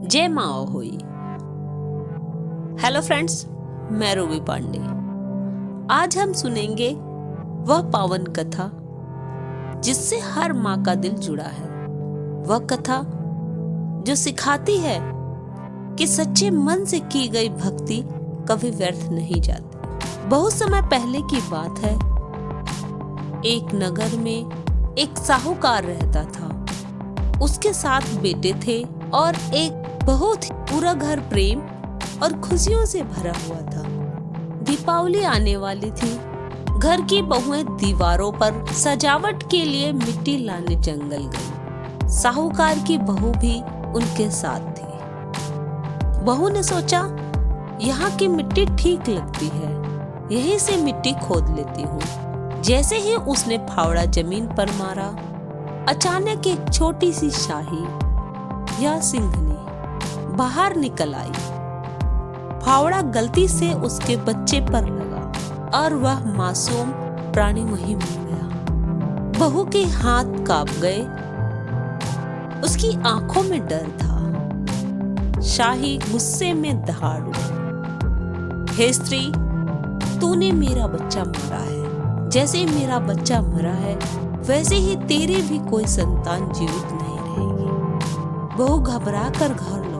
जय माँ Ahoi. Hello friends, मैं रूबी पांडे। आज हम सुनेंगे वह पावन कथा जिससे हर माँ का दिल जुड़ा है। वह कथा जो सिखाती है कि सच्चे मन से की गई भक्ति कभी व्यर्थ नहीं जाती। बहुत समय पहले की बात है। एक नगर में एक साहूकार रहता था। उसके 7 बेटे थे और एक बहुत ही पूरा घर प्रेम और खुशियों से भरा हुआ था। दीपावली आने वाली थी। घर की बहुएं दीवारों पर सजावट के लिए मिट्टी लाने जंगल गई। साहूकार की बहू भी उनके साथ थी। बहू ने सोचा, यहाँ की मिट्टी ठीक लगती है, यहीं से मिट्टी खोद लेती हूँ। जैसे ही उसने फावड़ा जमीन पर मारा, अचानक एक छोटी सी शाही या सिंघनी बाहर निकल आई। फावड़ा गलती से उसके बच्चे पर लगा और वह मासूम प्राणी वहीं मर गया। बहू के हाथ कांप गए, उसकी आंखों में डर था। शाही गुस्से में दहाड़ उठी, हे स्त्री, तूने मेरा बच्चा मारा है। जैसे मेरा बच्चा मरा है, वैसे ही तेरी भी कोई संतान जीवित नहीं रहेगी। बहू घबरा कर घर लौटी,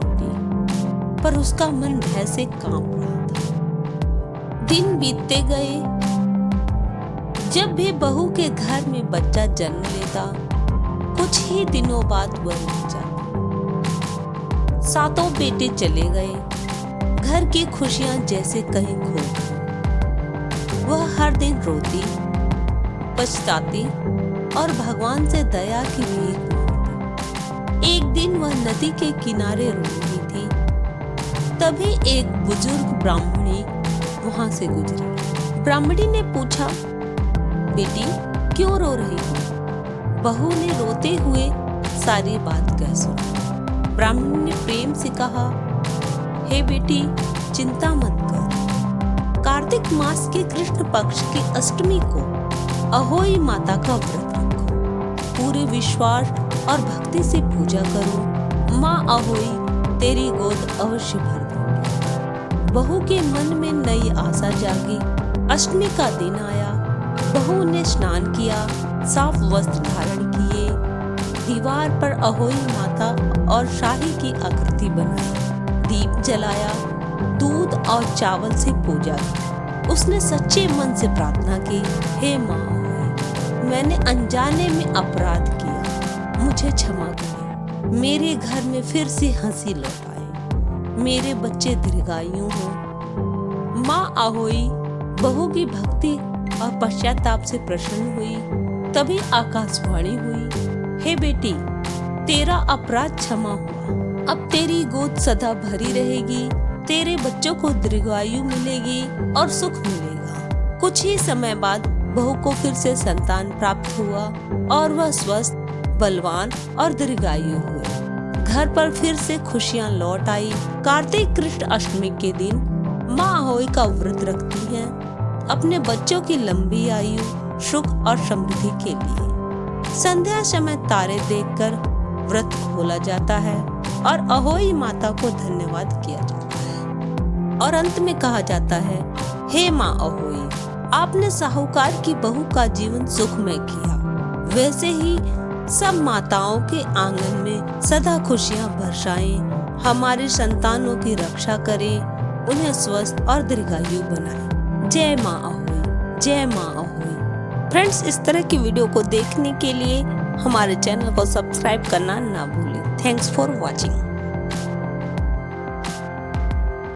पर उसका मन भय से कांप रहा था। दिन बीतते गए। जब भी बहू के घर में बच्चा जन्म लेता, कुछ ही दिनों बाद वह मर जाता। 7 बेटे चले गए। घर की खुशियां जैसे कहीं खो गई। वह हर दिन रोती, पछताती और भगवान से दया की भीख मांगती। एक दिन वह नदी के किनारे रो रही थी। तभी एक बुजुर्ग ब्राह्मणी वहां से गुजरी। ब्राह्मणी ने पूछा, बेटी क्यों रो रही हो? बहू ने रोते हुए सारी बात कह सुनी। ब्राह्मणी ने प्रेम से कहा, हे बेटी, चिंता मत कर। कार्तिक मास के कृष्ण पक्ष की अष्टमी को अहोई माता का व्रत रखो। पूरे विश्वास और भक्ति से पूजा करो। माँ अहोई तेरी गोद अवश्य भर देगी। बहू के मन में नई आशा जागी। अष्टमी का दिन आया। बहू ने स्नान किया, साफ वस्त्र धारण किए, दीवार पर अहोई माता और शाही की आकृति बनाई, दीप जलाया, दूध और चावल से पूजा की। उसने सच्चे मन से प्रार्थना की, हे माँ अहोई, मैंने अनजाने में अपराध किया, मुझे क्षमा करें। मेरे घर में फिर से हंसी लौट आए, मेरे बच्चे दीर्घायु हों। माँ अहोई बहू की भक्ति और पश्चाताप से प्रसन्न हुई। तभी आकाशवाणी हुई, हे बेटी, तेरा अपराध क्षमा हुआ। अब तेरी गोद सदा भरी रहेगी। तेरे बच्चों को दीर्घायु मिलेगी और सुख मिलेगा। कुछ ही समय बाद बहू को फिर से संतान प्राप्त हुआ और वह स्वस्थ, बलवान और दीर्घायु हुए। घर पर फिर से खुशियां लौट आई। कार्तिक कृष्ण अष्टमी के दिन माँ अहोई का व्रत रखती हैं अपने बच्चों की लंबी आयु, सुख और समृद्धि के लिए। संध्या समय तारे देखकर व्रत खोला जाता है और अहोई माता को धन्यवाद किया जाता है और अंत में कहा जाता है, हे माँ अहोई, आपने साहूकार की बहू का जीवन सुखमय किया। वैसे ही सब माताओं के आंगन में सदा खुशियां बरसाएं, हमारी संतानों की रक्षा करें, उन्हें स्वस्थ और दीर्घायु बनाएं। जय माँ अहोई, जय माँ अहोई। फ्रेंड्स, इस तरह की वीडियो को देखने के लिए हमारे चैनल को सब्सक्राइब करना ना भूलें। Thanks for watching.